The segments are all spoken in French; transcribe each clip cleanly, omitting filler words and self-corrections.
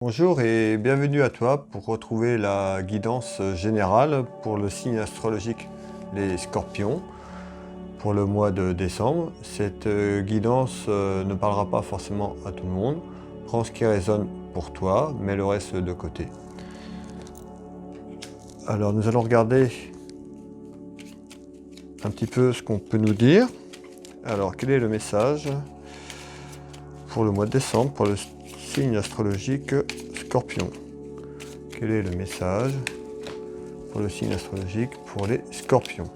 Bonjour et bienvenue à toi pour retrouver la guidance générale pour le signe astrologique les Scorpions pour le mois de décembre. Cette guidance ne parlera pas forcément à tout le monde. Prends ce qui résonne pour toi, mets le reste de côté. Alors nous allons regarder un petit peu ce qu'on peut nous dire. Alors quel est le message pour le mois de décembre pour le signe astrologique Scorpion? Quel est le message pour le signe astrologique pour les Scorpions?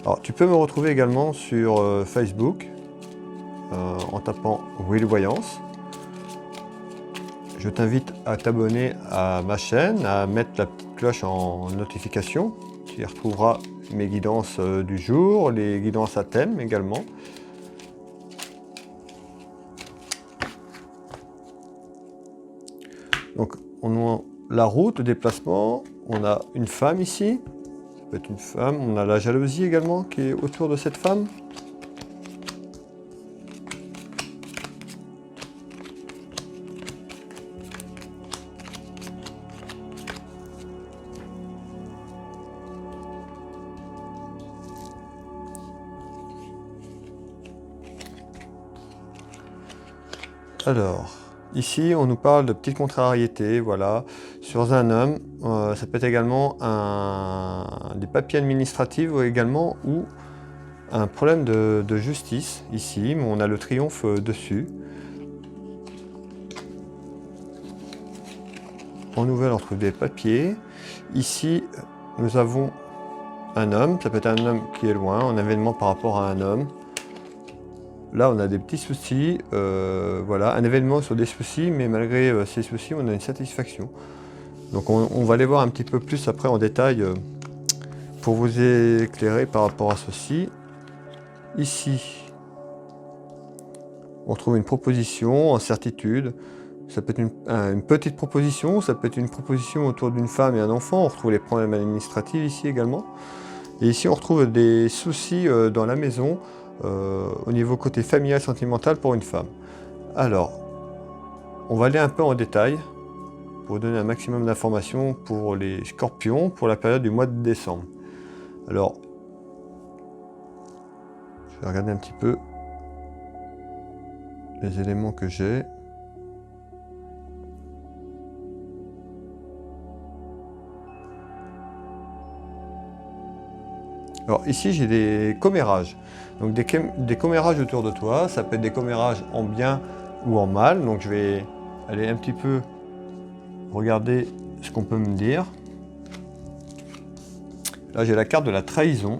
Alors, tu peux me retrouver également sur Facebook en tapant Will Voyance. Je t'invite à t'abonner à ma chaîne, à mettre la petite cloche en notification. Tu y retrouveras mes guidances du jour, les guidances à thème également. Donc, on a la route, le déplacement, on a une femme ici, ça peut être une femme, on a la jalousie également qui est autour de cette femme. Alors, ici, on nous parle de petites contrariétés, voilà, sur un homme. Ça peut être également des papiers administratifs également, ou un problème de justice, ici, mais on a le triomphe dessus. En nouvelle, on trouve des papiers. Ici, nous avons un homme, ça peut être un homme qui est loin, un événement par rapport à un homme. Là, on a des petits soucis, voilà, un événement sur des soucis, mais malgré ces soucis, on a une satisfaction. Donc on va aller voir un petit peu plus après en détail pour vous éclairer par rapport à ceci. Ici, on trouve une proposition en certitude. Ça peut être une petite proposition, ça peut être une proposition autour d'une femme et un enfant. On retrouve les problèmes administratifs ici également. Et ici, on retrouve des soucis dans la maison, au niveau côté familial, sentimental pour une femme. Alors, on va aller un peu en détail pour vous donner un maximum d'informations pour les Scorpions pour la période du mois de décembre. Alors, je vais regarder un petit peu les éléments que j'ai. Alors ici j'ai des commérages, donc des commérages autour de toi, ça peut être des commérages en bien ou en mal, donc je vais aller un petit peu regarder ce qu'on peut me dire. Là j'ai la carte de la trahison.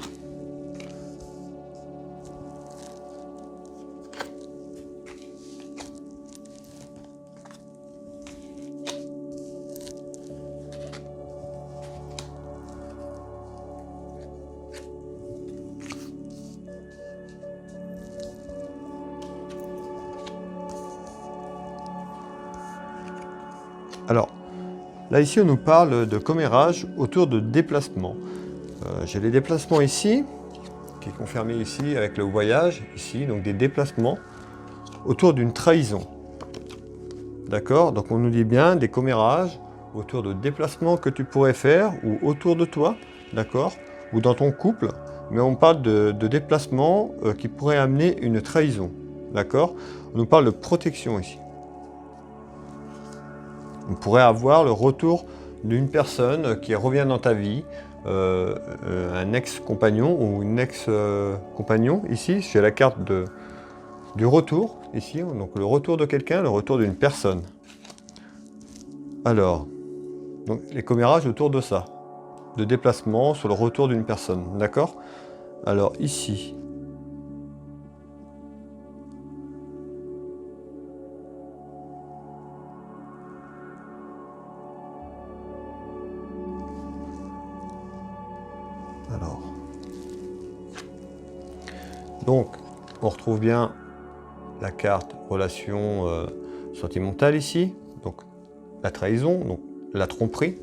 Alors, là ici on nous parle de commérage autour de déplacements. J'ai les déplacements ici, qui est confirmé ici avec le voyage, ici, donc des déplacements autour d'une trahison. D'accord? Donc on nous dit bien des commérages autour de déplacements que tu pourrais faire ou autour de toi, d'accord? Ou dans ton couple, mais on parle de déplacements qui pourraient amener une trahison, d'accord? On nous parle de protection ici. On pourrait avoir le retour d'une personne qui revient dans ta vie, un ex-compagnon ou une ex-compagnon. Ici, j'ai la carte du retour, ici, donc le retour de quelqu'un, le retour d'une personne. Alors, donc les commérages autour de ça, de déplacement sur le retour d'une personne, d'accord? Alors ici, alors, donc on retrouve bien la carte relation sentimentale ici, donc la trahison, donc la tromperie.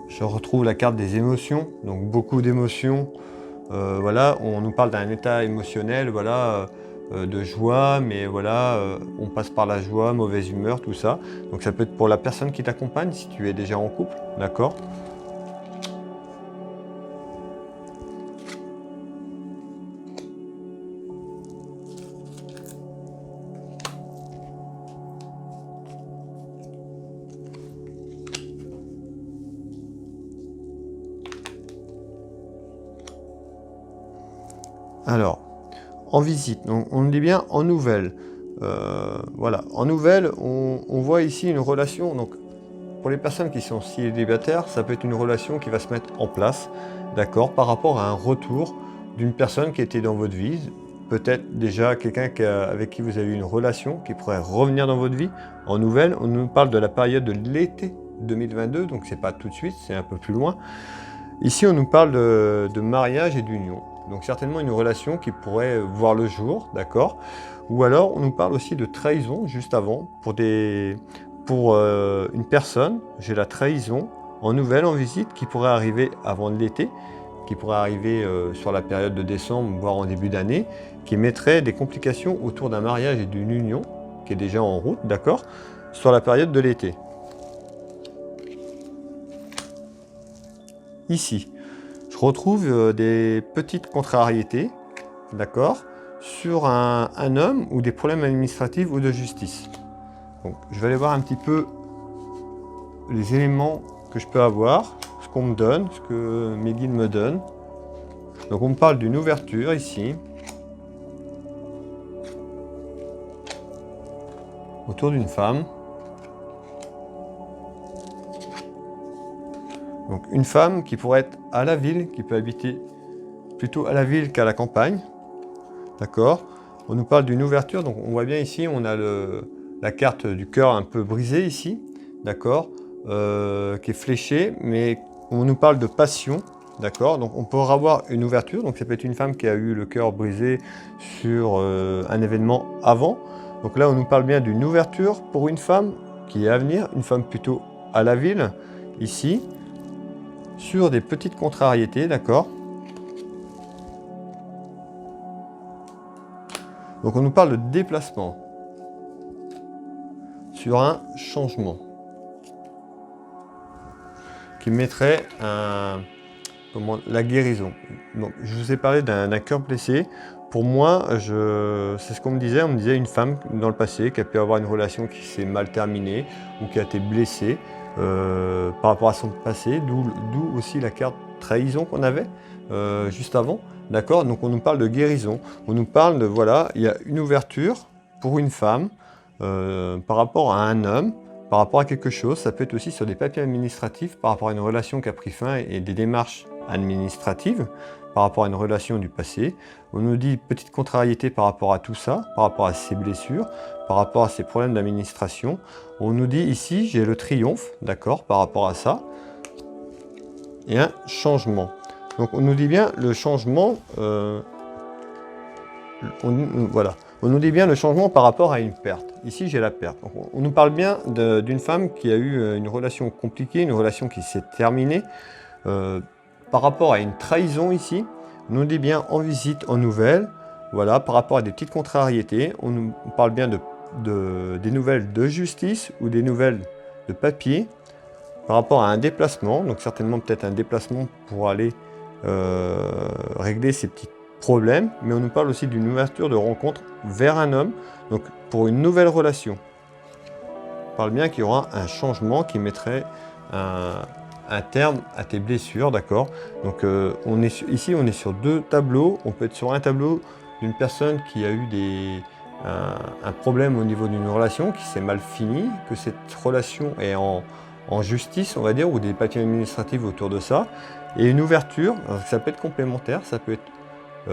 Je retrouve la carte des émotions, donc beaucoup d'émotions voilà, on nous parle d'un état émotionnel, voilà, de joie, mais voilà, on passe par la joie, mauvaise humeur, tout ça. Donc ça peut être pour la personne qui t'accompagne, si tu es déjà en couple, d'accord? Alors, en visite, donc on dit bien en nouvelle. Voilà, en nouvelle, on voit ici une relation. Donc, pour les personnes qui sont célibataires, ça peut être une relation qui va se mettre en place, d'accord, par rapport à un retour d'une personne qui était dans votre vie. Peut-être déjà quelqu'un avec qui vous avez eu une relation, qui pourrait revenir dans votre vie. En nouvelle, on nous parle de la période de l'été 2022, donc c'est pas tout de suite, c'est un peu plus loin. Ici, on nous parle de mariage et d'union. Donc certainement une relation qui pourrait voir le jour, d'accord? Ou alors, on nous parle aussi de trahison juste avant. Pour une personne, j'ai la trahison en nouvelle, en visite, qui pourrait arriver avant l'été, qui pourrait arriver sur la période de décembre, voire en début d'année, qui mettrait des complications autour d'un mariage et d'une union, qui est déjà en route, d'accord? Sur la période de l'été. Ici, je retrouve des petites contrariétés, d'accord, sur un homme ou des problèmes administratifs ou de justice. Donc, je vais aller voir un petit peu les éléments que je peux avoir, ce qu'on me donne, ce que mes guides me donnent. Donc, on me parle d'une ouverture ici, autour d'une femme. Donc, une femme qui pourrait être à la ville, qui peut habiter plutôt à la ville qu'à la campagne. D'accord? On nous parle d'une ouverture, donc on voit bien ici, on a la carte du cœur un peu brisée ici, d'accord? Qui est fléchée, mais on nous parle de passion, d'accord? Donc on pourra avoir une ouverture, donc ça peut être une femme qui a eu le cœur brisé sur un événement avant. Donc là, on nous parle bien d'une ouverture pour une femme qui est à venir, une femme plutôt à la ville, ici, sur des petites contrariétés, d'accord? Donc on nous parle de déplacement sur un changement qui mettrait la guérison. Donc, je vous ai parlé d'un cœur blessé. Pour moi, c'est ce qu'on me disait. On me disait une femme dans le passé qui a pu avoir une relation qui s'est mal terminée ou qui a été blessée par rapport à son passé, d'où aussi la carte trahison qu'on avait juste avant. D'accord? Donc on nous parle de guérison. On nous parle de, voilà, il y a une ouverture pour une femme par rapport à un homme, par rapport à quelque chose. Ça peut être aussi sur des papiers administratifs par rapport à une relation qui a pris fin et des démarches administratives par rapport à une relation du passé. On nous dit petite contrariété par rapport à tout ça, par rapport à ces blessures, par rapport à ces problèmes d'administration. On nous dit ici, j'ai le triomphe, d'accord, par rapport à ça, et un changement. Donc on nous dit bien le changement, voilà. On nous dit bien le changement par rapport à une perte. Ici, j'ai la perte. Donc, on nous parle bien d'une femme qui a eu une relation compliquée, une relation qui s'est terminée. Par rapport à une trahison ici, on nous dit bien en visite, en nouvelle. Voilà, par rapport à des petites contrariétés, on parle bien des nouvelles de justice ou des nouvelles de papier. Par rapport à un déplacement, donc certainement peut-être un déplacement pour aller régler ces petits problème, mais on nous parle aussi d'une ouverture de rencontre vers un homme, donc pour une nouvelle relation. On parle bien qu'il y aura un changement qui mettrait un terme à tes blessures, d'accord? Donc ici on est sur deux tableaux. On peut être sur un tableau d'une personne qui a eu un problème au niveau d'une relation qui s'est mal fini, que cette relation est en justice, on va dire, ou des papiers administratifs autour de ça, et une ouverture. Alors, ça peut être complémentaire, ça peut être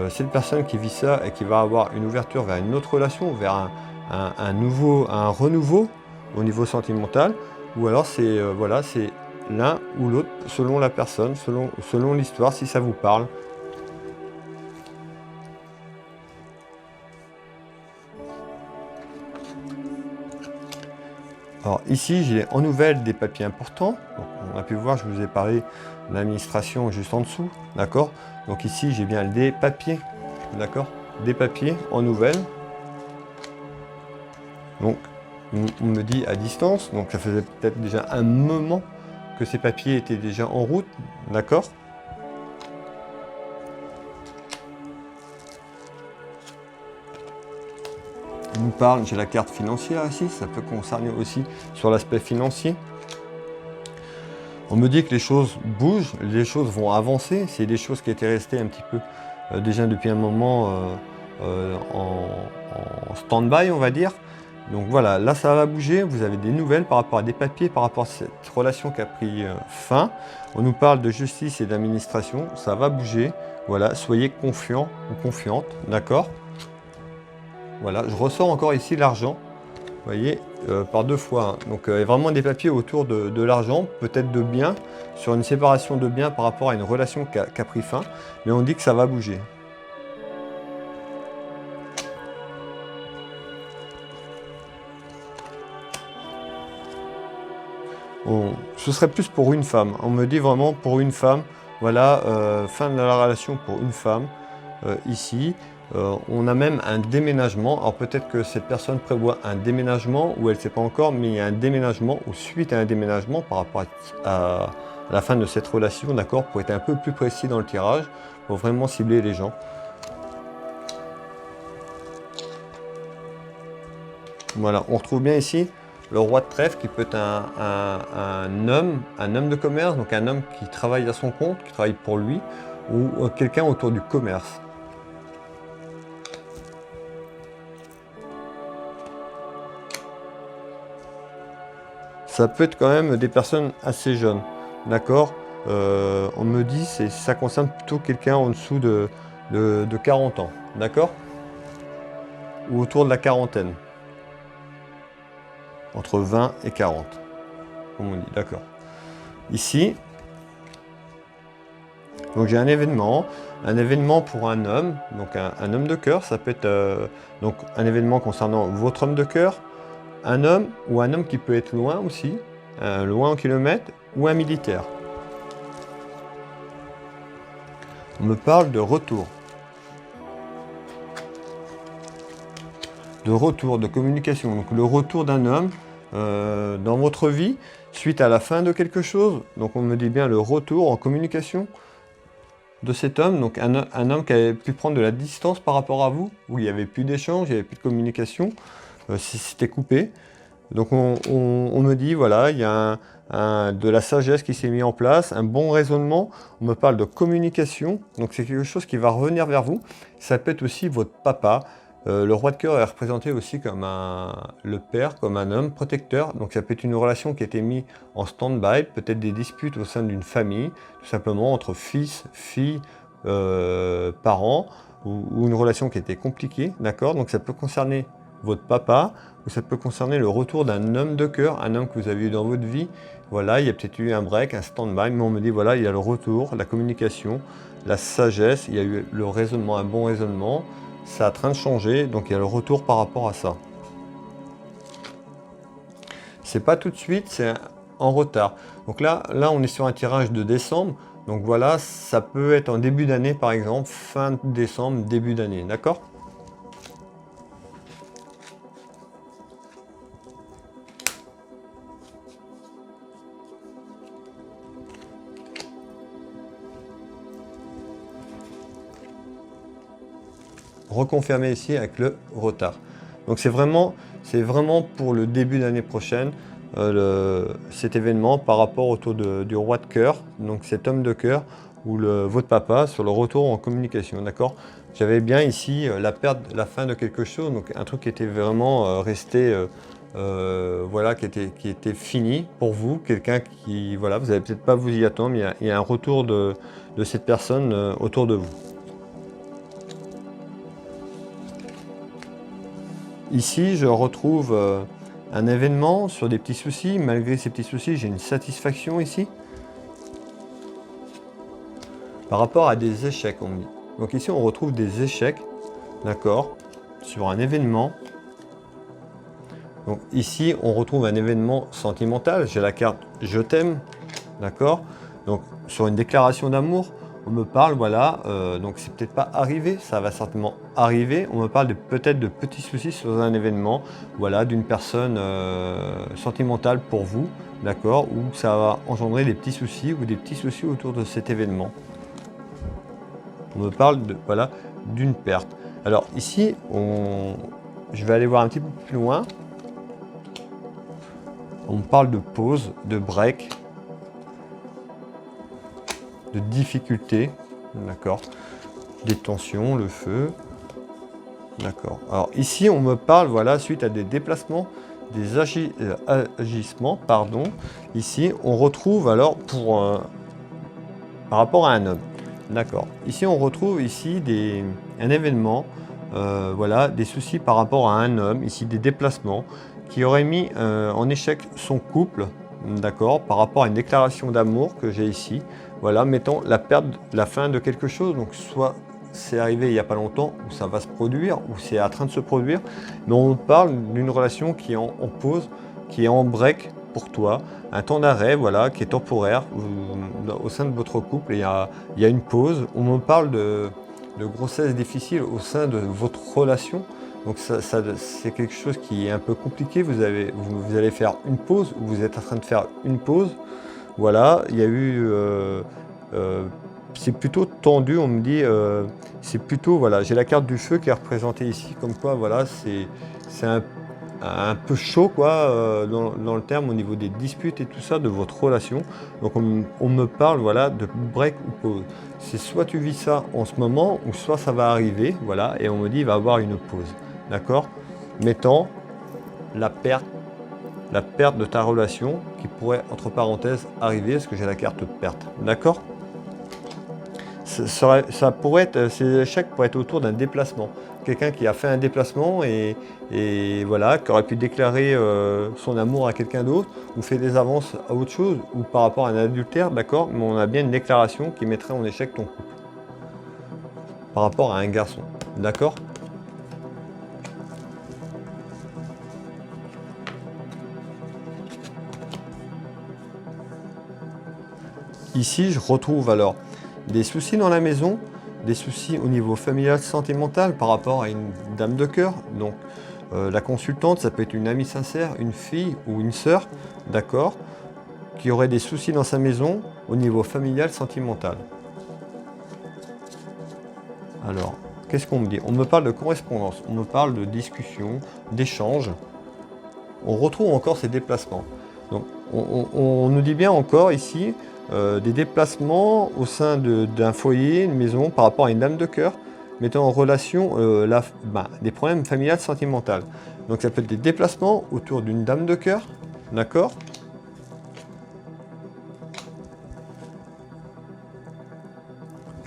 cette personne qui vit ça et qui va avoir une ouverture vers une autre relation, vers un renouveau au niveau sentimental, ou alors c'est voilà, c'est l'un ou l'autre selon la personne, selon l'histoire, si ça vous parle. Alors ici, j'ai en nouvelle des papiers importants. Donc, on a pu voir, je vous ai parlé de l'administration juste en dessous, d'accord? Donc ici, j'ai bien des papiers, d'accord? Des papiers en nouvelle. Donc, on me dit à distance, donc ça faisait peut-être déjà un moment que ces papiers étaient déjà en route, d'accord? On nous parle, j'ai la carte financière ici, ça peut concerner aussi sur l'aspect financier. On me dit que les choses bougent, les choses vont avancer, c'est des choses qui étaient restées un petit peu déjà depuis un moment en stand-by, on va dire. Donc voilà, là ça va bouger, vous avez des nouvelles par rapport à des papiers, par rapport à cette relation qui a pris fin. On nous parle de justice et d'administration, ça va bouger. Voilà, soyez confiants ou confiantes, d'accord? Voilà, je ressors encore ici l'argent, vous voyez, par deux fois. Hein. Donc il y a vraiment des papiers autour de l'argent, peut-être de biens, sur une séparation de biens par rapport à une relation qui a pris fin, mais on dit que ça va bouger. Ce serait plus pour une femme. On me dit vraiment pour une femme, voilà, fin de la relation pour une femme, ici. On a même un déménagement. Alors peut-être que cette personne prévoit un déménagement ou elle ne sait pas encore, mais il y a un déménagement ou suite à un déménagement par rapport à la fin de cette relation, d'accord, pour être un peu plus précis dans le tirage, pour vraiment cibler les gens. Voilà, on retrouve bien ici le roi de trèfle qui peut être un homme de commerce, donc un homme qui travaille à son compte, qui travaille pour lui, ou quelqu'un autour du commerce. Ça peut être quand même des personnes assez jeunes, d'accord? On me dit que ça concerne plutôt quelqu'un en dessous de 40 ans, d'accord? Ou autour de la quarantaine. Entre 20 et 40, comme on dit, d'accord. Ici, donc j'ai un événement pour un homme, donc un homme de cœur, ça peut être donc un événement concernant votre homme de cœur, un homme ou un homme qui peut être loin aussi, loin en kilomètres, ou un militaire. On me parle de retour. De communication. Donc le retour d'un homme dans votre vie suite à la fin de quelque chose. Donc on me dit bien le retour en communication de cet homme. Donc un homme qui avait pu prendre de la distance par rapport à vous, où il n'y avait plus d'échange, il n'y avait plus de communication, c'était coupé. Donc on me dit, voilà, il y a de la sagesse qui s'est mise en place, un bon raisonnement. On me parle de communication, donc c'est quelque chose qui va revenir vers vous. Ça peut être aussi votre papa. Le roi de cœur est représenté aussi comme le père, comme un homme protecteur. Donc ça peut être une relation qui a été mise en stand-by, peut-être des disputes au sein d'une famille, tout simplement entre fils, filles, parents, ou une relation qui était compliquée, d'accord? Donc ça peut concerner votre papa, ou ça peut concerner le retour d'un homme de cœur, un homme que vous avez eu dans votre vie. Voilà, il y a peut-être eu un break, un stand-by, mais on me dit, voilà, il y a le retour, la communication, la sagesse, il y a eu le raisonnement, un bon raisonnement, ça est en train de changer, donc il y a le retour par rapport à ça. C'est pas tout de suite, c'est en retard. Donc là, on est sur un tirage de décembre, donc voilà, ça peut être en début d'année par exemple, fin décembre, début d'année, d'accord ? Reconfirmer ici avec le retard. Donc c'est vraiment pour le début d'année prochaine, cet événement par rapport autour du roi de cœur, donc cet homme de cœur, ou votre papa, sur le retour en communication, d'accord? J'avais bien ici la perte, la fin de quelque chose, donc un truc qui était vraiment resté, voilà, qui était fini pour vous, quelqu'un qui, voilà, vous n'allez peut-être pas vous y attendre, mais il y a un retour de cette personne autour de vous. Ici, je retrouve un événement sur des petits soucis. Malgré ces petits soucis, j'ai une satisfaction ici. Par rapport à des échecs, on me dit. Donc ici, on retrouve des échecs, d'accord, sur un événement. Donc ici, on retrouve un événement sentimental. J'ai la carte « Je t'aime », d'accord? Donc sur une déclaration d'amour, on me parle, voilà, donc c'est peut-être pas arrivé, ça va certainement arriver. On me parle peut-être de petits soucis sur un événement, voilà, d'une personne sentimentale pour vous, d'accord? Ou ça va engendrer des petits soucis ou des petits soucis autour de cet événement. On me parle de, voilà, d'une perte. Alors ici, je vais aller voir un petit peu plus loin. On me parle de pause, de break, de difficultés, d'accord, des tensions, le feu, d'accord. Alors ici, on me parle, voilà, suite à des déplacements, des agissements, pardon. Ici, on retrouve alors par rapport à un homme, d'accord. Ici, on retrouve ici un événement, voilà, des soucis par rapport à un homme, ici des déplacements, qui aurait mis en échec son couple, d'accord, par rapport à une déclaration d'amour que j'ai ici, voilà, mettant la fin de quelque chose, donc soit c'est arrivé il n'y a pas longtemps, ou ça va se produire, ou c'est en train de se produire, mais on parle d'une relation qui est en pause, qui est en break pour toi, un temps d'arrêt, voilà, qui est temporaire, au sein de votre couple, il y a une pause, on me parle de grossesse difficile au sein de votre relation. Donc c'est quelque chose qui est un peu compliqué, vous allez faire une pause, ou vous êtes en train de faire une pause. Voilà, il y a eu... c'est plutôt tendu, on me dit, c'est plutôt, voilà, j'ai la carte du feu qui est représentée ici, comme quoi, voilà, c'est un peu chaud, quoi, dans le terme, au niveau des disputes et tout ça, de votre relation. Donc on me parle, voilà, de break ou pause. C'est soit tu vis ça en ce moment, ou soit ça va arriver, voilà, et on me dit, il va y avoir une pause, d'accord? Mettant la perte de ta relation qui pourrait, entre parenthèses, arriver, parce que j'ai la carte perte, d'accord? Ça pourrait être, ces échecs pourraient être autour d'un déplacement. Quelqu'un qui a fait un déplacement et voilà, qui aurait pu déclarer son amour à quelqu'un d'autre, ou fait des avances à autre chose, ou par rapport à un adultère, d'accord? Mais on a bien une déclaration qui mettrait en échec ton couple. Par rapport à un garçon, d'accord? Ici, je retrouve alors des soucis dans la maison, des soucis au niveau familial, sentimental par rapport à une dame de cœur. Donc la consultante, ça peut être une amie sincère, une fille ou une sœur, d'accord, qui aurait des soucis dans sa maison au niveau familial, sentimental. Alors, qu'est-ce qu'on me dit? On me parle de correspondance, on me parle de discussion, d'échange. On retrouve encore ces déplacements. Donc on nous dit bien encore ici des déplacements au sein d'un foyer, une maison, par rapport à une dame de cœur, mettant en relation des problèmes familiales sentimentaux. Donc ça peut être des déplacements autour d'une dame de cœur, d'accord?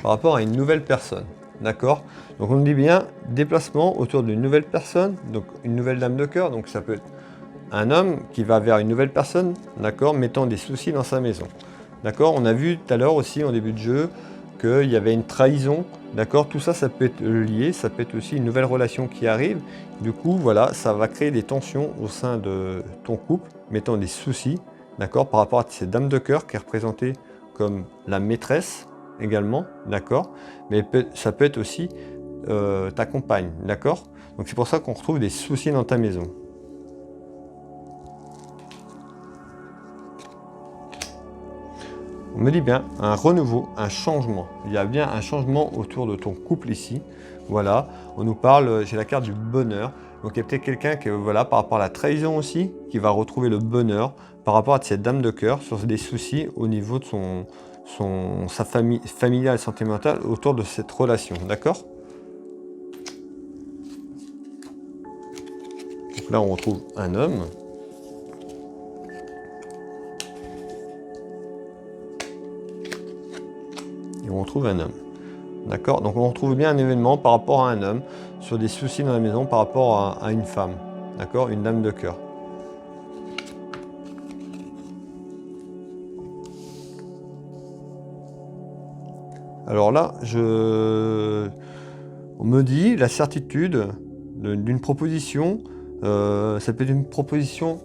Par rapport à une nouvelle personne, d'accord? Donc on nous dit bien déplacement autour d'une nouvelle personne, donc une nouvelle dame de cœur, donc ça peut être un homme qui va vers une nouvelle personne, d'accord, mettant des soucis dans sa maison. D'accord, on a vu tout à l'heure aussi en début de jeu qu'il y avait une trahison, d'accord, tout ça, ça peut être lié, ça peut être aussi une nouvelle relation qui arrive. Du coup, voilà, ça va créer des tensions au sein de ton couple, mettant des soucis, d'accord, par rapport à cette dame de cœur qui est représentée comme la maîtresse également, d'accord, mais ça peut être aussi ta compagne, d'accord. Donc c'est pour ça qu'on retrouve des soucis dans ta maison. On me dit bien un renouveau, un changement. Il y a bien un changement autour de ton couple ici. Voilà, on nous parle, j'ai la carte du bonheur. Donc il y a peut-être quelqu'un qui, voilà, par rapport à la trahison aussi, qui va retrouver le bonheur par rapport à cette dame de cœur sur des soucis au niveau de sa famille familiale et sentimentale autour de cette relation. D'accord? Donc là, on retrouve un homme. Et on retrouve un homme. D'accord? Donc on retrouve bien un événement par rapport à un homme, sur des soucis dans la maison par rapport à une femme. D'accord? Une dame de cœur. Alors là, on me dit la certitude d'une proposition Ça peut être une proposition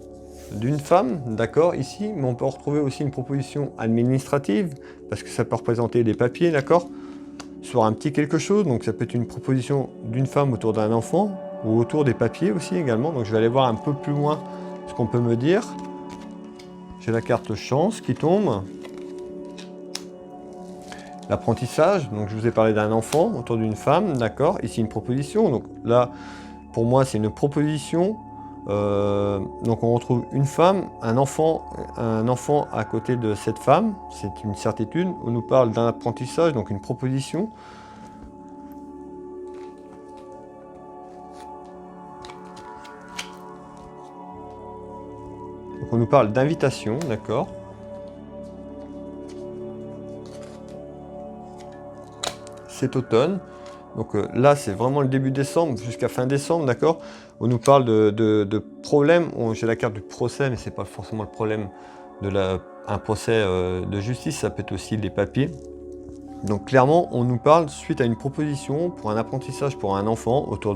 d'une femme, d'accord, ici, mais on peut retrouver aussi une proposition administrative, parce que ça peut représenter des papiers, d'accord, sur un petit quelque chose, donc ça peut être une proposition d'une femme autour d'un enfant, ou autour des papiers aussi également, donc je vais aller voir un peu plus loin ce qu'on peut me dire. J'ai la carte chance qui tombe. L'apprentissage, donc je vous ai parlé d'un enfant autour d'une femme, d'accord, ici une proposition, donc là, pour moi, c'est une proposition. Donc on retrouve une femme, un enfant à côté de cette femme, c'est une certitude. On nous parle d'un apprentissage, donc une proposition. Donc on nous parle d'invitation, d'accord. C'est automne. Donc là, c'est vraiment le début décembre, jusqu'à fin décembre, d'accord. On nous parle de problèmes. J'ai la carte du procès, mais ce n'est pas forcément le problème un procès de justice, ça peut être aussi des papiers. Donc clairement, on nous parle suite à une proposition pour un apprentissage pour un enfant autour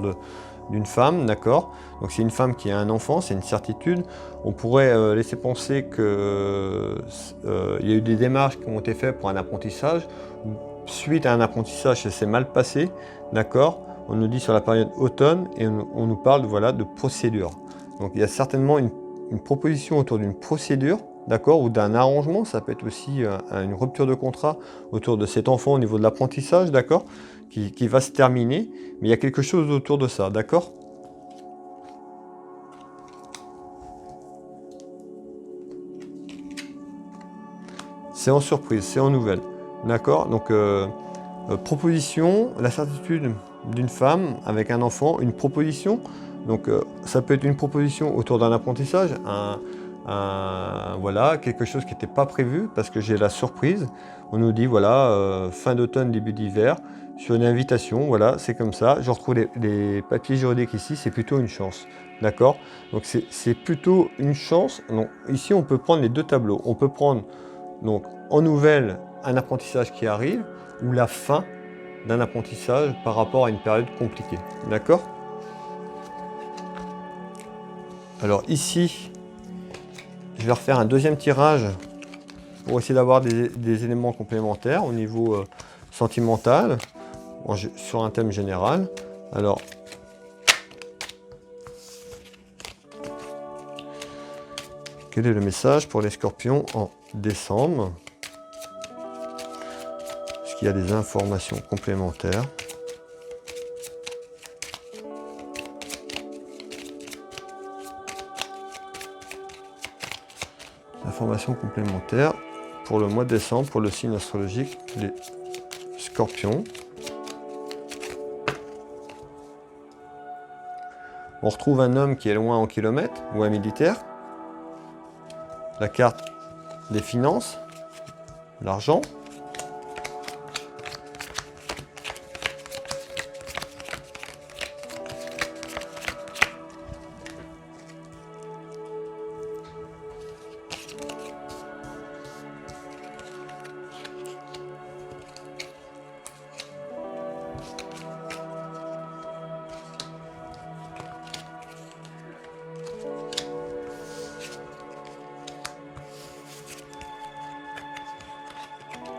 d'une femme, d'accord. Donc c'est une femme qui a un enfant, c'est une certitude. On pourrait laisser penser qu'il y a eu des démarches qui ont été faites pour un apprentissage. Suite à un apprentissage, ça s'est mal passé, d'accord. On nous dit sur la période automne et on nous parle voilà, de procédure. Donc il y a certainement une proposition autour d'une procédure, d'accord, ou d'un arrangement. Ça peut être aussi une rupture de contrat autour de cet enfant au niveau de l'apprentissage, d'accord, qui va se terminer. Mais il y a quelque chose autour de ça, d'accord. C'est en surprise, c'est en nouvelle. D'accord, donc proposition, la certitude d'une femme avec un enfant, une proposition. Donc ça peut être une proposition autour d'un apprentissage, voilà, quelque chose qui n'était pas prévu parce que j'ai la surprise. On nous dit voilà, fin d'automne, début d'hiver, sur une invitation, voilà, c'est comme ça. Je retrouve les papiers juridiques ici, c'est plutôt une chance. D'accord, donc c'est plutôt une chance. Donc ici on peut prendre les deux tableaux. On peut prendre donc en nouvelle un apprentissage qui arrive ou la fin d'un apprentissage par rapport à une période compliquée. D'accord? Alors ici, je vais refaire un deuxième tirage pour essayer d'avoir des éléments complémentaires au niveau sentimental, sur un thème général. Alors, quel est le message pour les scorpions en décembre? Est-ce qu'il y a des informations complémentaires? Informations complémentaires pour le mois de décembre, pour le signe astrologique, les scorpions. On retrouve un homme qui est loin en kilomètres, ou un militaire. La carte des finances, l'argent.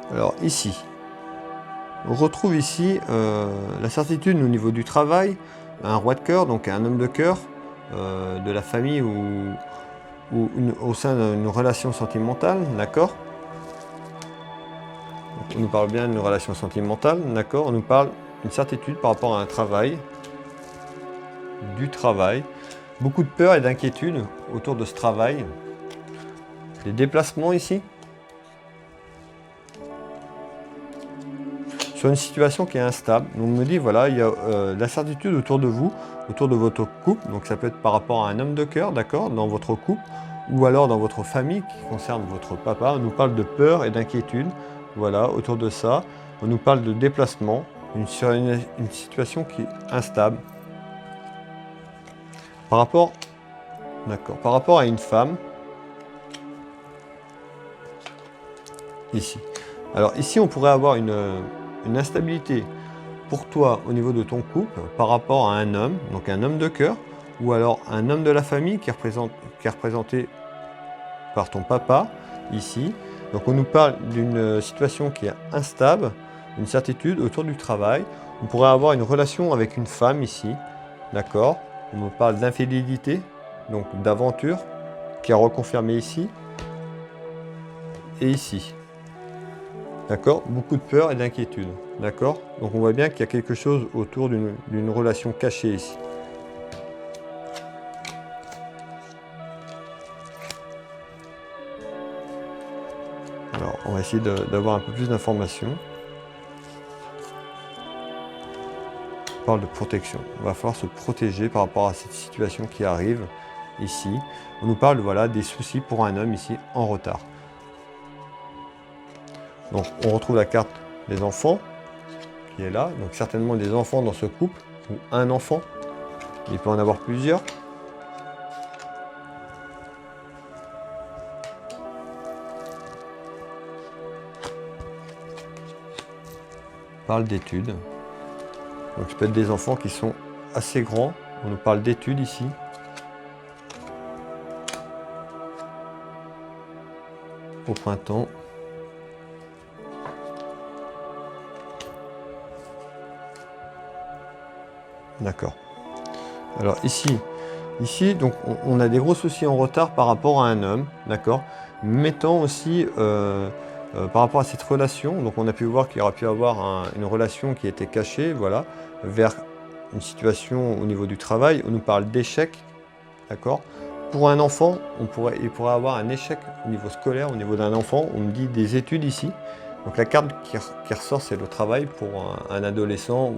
Alors ici, on retrouve ici la certitude au niveau du travail, un roi de cœur, donc un homme de cœur, de la famille ou au sein d'une relation sentimentale, d'accord. On nous parle bien d'une relation sentimentale, d'accord. On nous parle d'une certitude par rapport à un travail, du travail. Beaucoup de peur et d'inquiétude autour de ce travail. Les déplacements ici. Sur une situation qui est instable. Donc on me dit, voilà, il y a l'incertitude autour de vous, autour de votre couple. Donc ça peut être par rapport à un homme de cœur, d'accord, dans votre couple, ou alors dans votre famille qui concerne votre papa. On nous parle de peur et d'inquiétude, voilà, autour de ça. On nous parle de déplacement, sur une situation qui est instable. Par rapport à une femme, ici. Alors ici, on pourrait avoir une instabilité pour toi au niveau de ton couple par rapport à un homme, donc un homme de cœur, ou alors un homme de la famille qui est représenté par ton papa, ici. Donc on nous parle d'une situation qui est instable, une certitude autour du travail. On pourrait avoir une relation avec une femme ici, d'accord? On nous parle d'infidélité, donc d'aventure, qui est reconfirmée ici et ici. D'accord? Beaucoup de peur et d'inquiétude. D'accord? Donc on voit bien qu'il y a quelque chose autour d'une relation cachée ici. Alors on va essayer d'avoir un peu plus d'informations. On parle de protection. On va falloir se protéger par rapport à cette situation qui arrive ici. On nous parle voilà, des soucis pour un homme ici en retard. Donc on retrouve la carte des enfants qui est là. Donc certainement des enfants dans ce couple, ou un enfant. Il peut en avoir plusieurs. On parle d'études. Donc ça peut être des enfants qui sont assez grands. On nous parle d'études ici. Au printemps. D'accord. Alors ici donc on a des gros soucis en retard par rapport à un homme, d'accord. Mettant aussi par rapport à cette relation, donc on a pu voir qu'il y aurait pu avoir une relation qui était cachée, voilà, vers une situation au niveau du travail. On nous parle d'échec, d'accord. Pour un enfant, il pourrait avoir un échec au niveau scolaire, au niveau d'un enfant. On me dit des études ici. Donc la carte qui ressort, c'est le travail pour un adolescent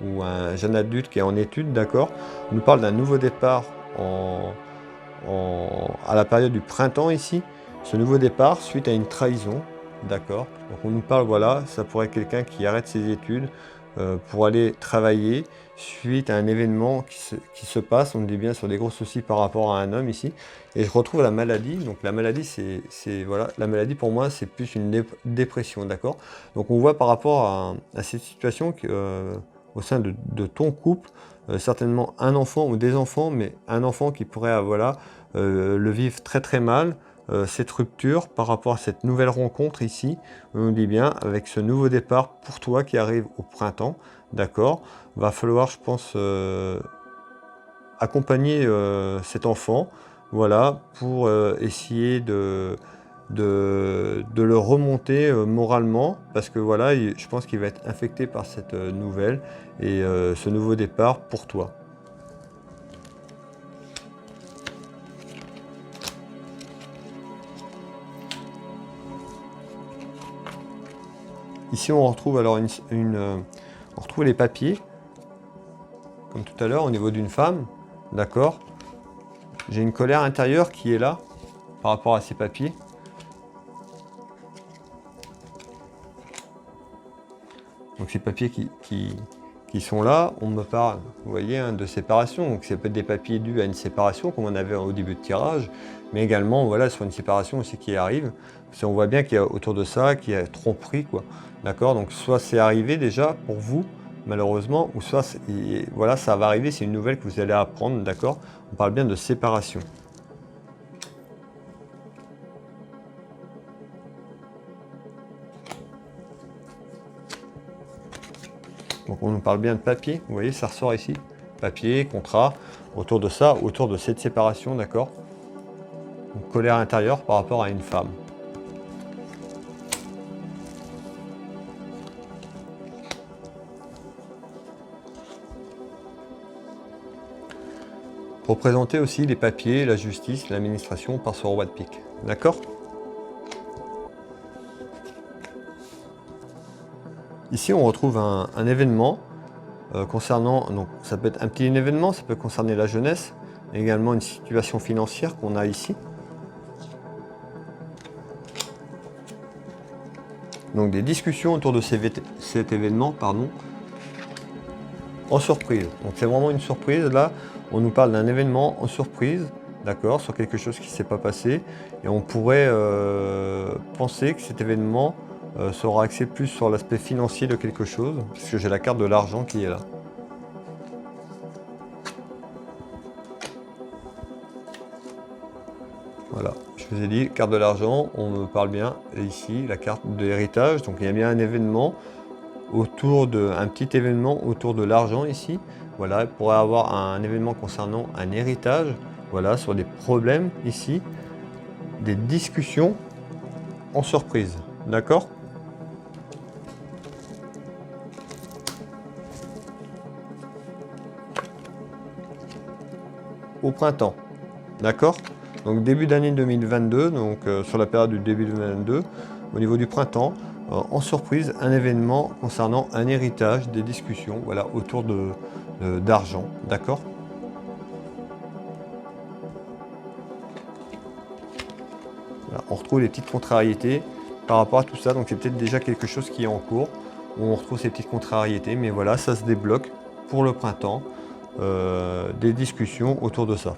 ou un jeune adulte qui est en études, d'accord. On nous parle d'un nouveau départ à la période du printemps ici. Ce nouveau départ suite à une trahison, d'accord. Donc on nous parle, voilà, ça pourrait être quelqu'un qui arrête ses études pour aller travailler suite à un événement qui se passe, on dit bien, sur des gros soucis par rapport à un homme ici. Et je retrouve la maladie. Donc la maladie, voilà, la maladie pour moi, c'est plus une dépression, d'accord. Donc on voit par rapport à cette situation au sein de ton couple, certainement un enfant ou des enfants, mais un enfant qui pourrait voilà, le vivre très très mal, cette rupture par rapport à cette nouvelle rencontre ici, on nous dit bien, avec ce nouveau départ pour toi qui arrive au printemps, d'accord, va falloir, je pense, accompagner cet enfant, voilà, pour essayer de le remonter moralement, parce que voilà, je pense qu'il va être infecté par cette nouvelle et ce nouveau départ pour toi. Ici on retrouve alors on retrouve les papiers, comme tout à l'heure au niveau d'une femme, d'accord. J'ai une colère intérieure qui est là par rapport à ces papiers. Donc ces papiers qui sont là, on me parle, vous voyez, hein, de séparation. Donc ça peut être des papiers dus à une séparation, comme on avait au début de tirage, mais également voilà, sur une séparation aussi qui arrive. Parce qu'on voit bien qu'il y a autour de ça, qu'il y a tromperie, quoi. D'accord. Donc soit c'est arrivé déjà pour vous, malheureusement, ou soit voilà, ça va arriver, c'est une nouvelle que vous allez apprendre, d'accord. On parle bien de séparation. Donc on nous parle bien de papier, vous voyez, ça ressort ici. Papier, contrat, autour de ça, autour de cette séparation, d'accord. Colère intérieure par rapport à une femme. Représenter aussi les papiers, la justice, l'administration par ce roi de pique, d'accord. Ici, on retrouve un événement concernant, donc ça peut être un petit événement, ça peut concerner la jeunesse, également une situation financière qu'on a ici. Donc des discussions autour de cet événement, pardon, en surprise. Donc c'est vraiment une surprise, là, on nous parle d'un événement en surprise, d'accord, sur quelque chose qui ne s'est pas passé, et on pourrait penser que cet événement sera axé plus sur l'aspect financier de quelque chose, puisque j'ai la carte de l'argent qui est là. Voilà, je vous ai dit, carte de l'argent, on me parle bien. Et ici, la carte de l'héritage. Donc il y a bien un événement un petit événement autour de l'argent ici. Voilà, il pourrait avoir un événement concernant un héritage. Voilà, sur des problèmes ici, des discussions en surprise. D'accord? Au printemps. D'accord? Donc début d'année 2022, donc sur la période du début 2022, au niveau du printemps, en surprise, un événement concernant un héritage, des discussions, voilà, autour d'argent, d'accord? Voilà, on retrouve les petites contrariétés par rapport à tout ça, donc c'est peut-être déjà quelque chose qui est en cours, où on retrouve ces petites contrariétés, mais voilà, ça se débloque pour le printemps, des discussions autour de ça.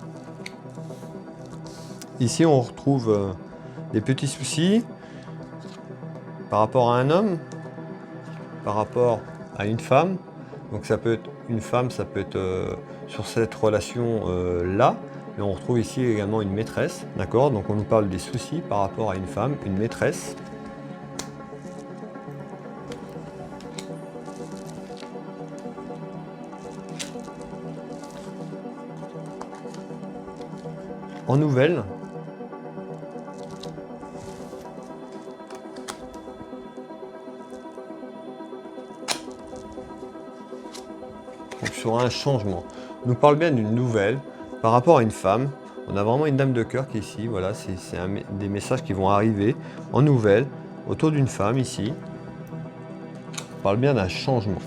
Ici, on retrouve des petits soucis par rapport à un homme, par rapport à une femme. Donc ça peut être une femme, ça peut être sur cette relation là. Et on retrouve ici également une maîtresse, d'accord? Donc on nous parle des soucis par rapport à une femme, une maîtresse. En nouvelle, donc sur un changement. On nous parle bien d'une nouvelle par rapport à une femme. On a vraiment une dame de cœur qui est ici. Voilà, c'est des messages qui vont arriver en nouvelle autour d'une femme ici. On parle bien d'un changement.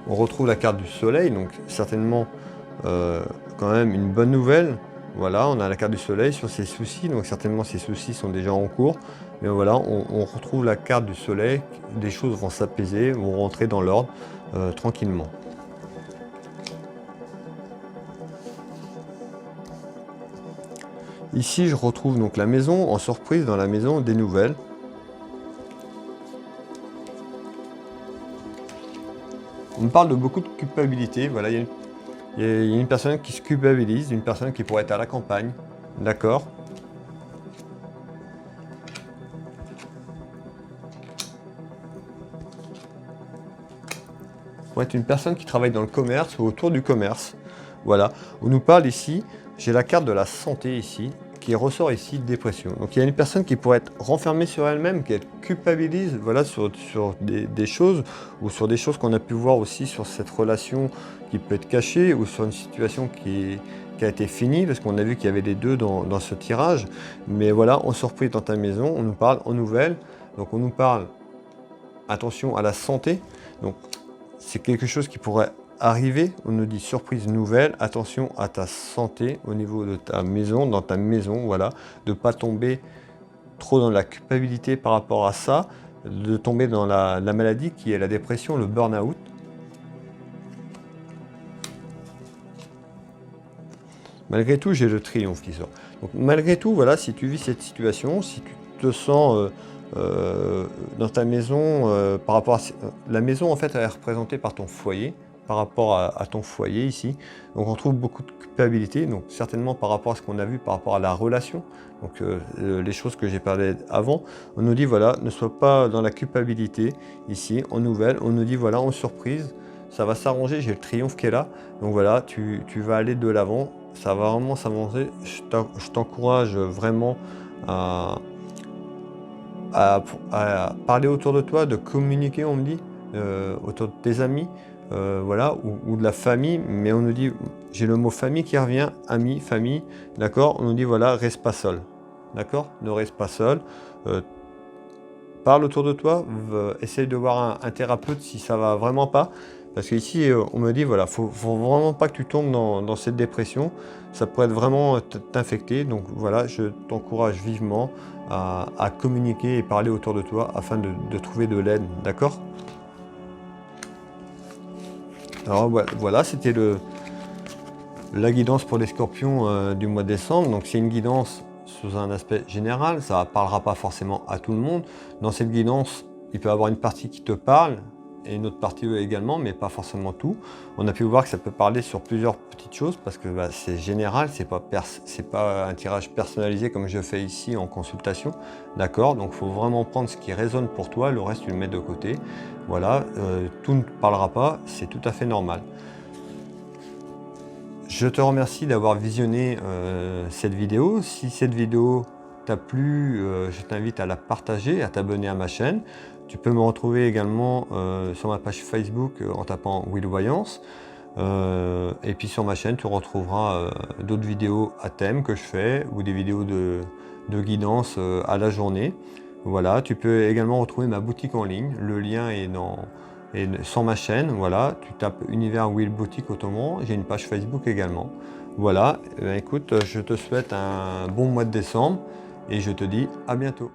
On retrouve la carte du soleil, donc certainement quand même une bonne nouvelle. Voilà, on a la carte du soleil sur ses soucis, donc certainement ces soucis sont déjà en cours. Mais voilà, on retrouve la carte du soleil, des choses vont s'apaiser, vont rentrer dans l'ordre tranquillement. Ici, je retrouve donc la maison, en surprise dans la maison, des nouvelles. On me parle de beaucoup de culpabilité, voilà, il y a une personne qui se culpabilise, une personne qui pourrait être à la campagne, d'accord? Pour être une personne qui travaille dans le commerce ou autour du commerce, voilà. On nous parle ici, j'ai la carte de la santé ici, qui ressort ici, dépression. Donc il y a une personne qui pourrait être renfermée sur elle-même, qui culpabilise, voilà, sur des choses, ou sur des choses qu'on a pu voir aussi sur cette relation qui peut être cachée, ou sur une situation qui a été finie, parce qu'on a vu qu'il y avait les deux dans ce tirage. Mais voilà, en surprise dans ta maison, on nous parle en nouvelle, donc on nous parle, attention à la santé, donc c'est quelque chose qui pourrait arriver. On nous dit surprise nouvelle, attention à ta santé au niveau de ta maison, dans ta maison, voilà, de ne pas tomber trop dans la culpabilité par rapport à ça, de tomber dans la maladie qui est la dépression, le burn-out. Malgré tout, j'ai le triomphe qui sort. Donc malgré tout, voilà, si tu vis cette situation, si tu te sens dans ta maison, par rapport à la maison, en fait, elle est représentée par ton foyer, par rapport à ton foyer ici. Donc on trouve beaucoup de culpabilité, donc certainement par rapport à ce qu'on a vu, par rapport à la relation, donc les choses que j'ai parlé avant. On nous dit, voilà, ne sois pas dans la culpabilité ici, en nouvelle. On nous dit, voilà, en surprise, ça va s'arranger, j'ai le triomphe qui est là. Donc voilà, tu vas aller de l'avant, ça va vraiment s'avancer. Je t'encourage vraiment à parler autour de toi, de communiquer, on me dit, autour de tes amis, voilà, ou de la famille, mais on nous dit, j'ai le mot famille qui revient, amis, famille, d'accord, on nous dit, voilà, reste pas seul, d'accord, ne reste pas seul, parle autour de toi, essaye de voir un thérapeute si ça va vraiment pas, parce qu'ici, on me dit, voilà, faut vraiment pas que tu tombes dans cette dépression, ça pourrait être vraiment t'infecter, donc voilà, je t'encourage vivement à communiquer et parler autour de toi afin de trouver de l'aide, d'accord? Alors voilà, c'était la guidance pour les scorpions du mois de décembre, donc c'est une guidance sous un aspect général, ça ne parlera pas forcément à tout le monde. Dans cette guidance, il peut y avoir une partie qui te parle, et une autre partie également, mais pas forcément tout. On a pu voir que ça peut parler sur plusieurs petites choses parce que c'est général, c'est pas un tirage personnalisé comme je fais ici en consultation, d'accord? Donc il faut vraiment prendre ce qui résonne pour toi, le reste tu le mets de côté. Voilà, tout ne parlera pas, c'est tout à fait normal. Je te remercie d'avoir visionné cette vidéo. Si cette vidéo t'a plu, je t'invite à la partager, à t'abonner à ma chaîne. Tu peux me retrouver également sur ma page Facebook en tapant Will Voyance. Et puis sur ma chaîne, tu retrouveras d'autres vidéos à thème que je fais ou des vidéos de guidance à la journée. Voilà, tu peux également retrouver ma boutique en ligne. Le lien est sur ma chaîne. Voilà, tu tapes Univers Will Boutique Ottoman. J'ai une page Facebook également. Voilà, écoute, je te souhaite un bon mois de décembre et je te dis à bientôt.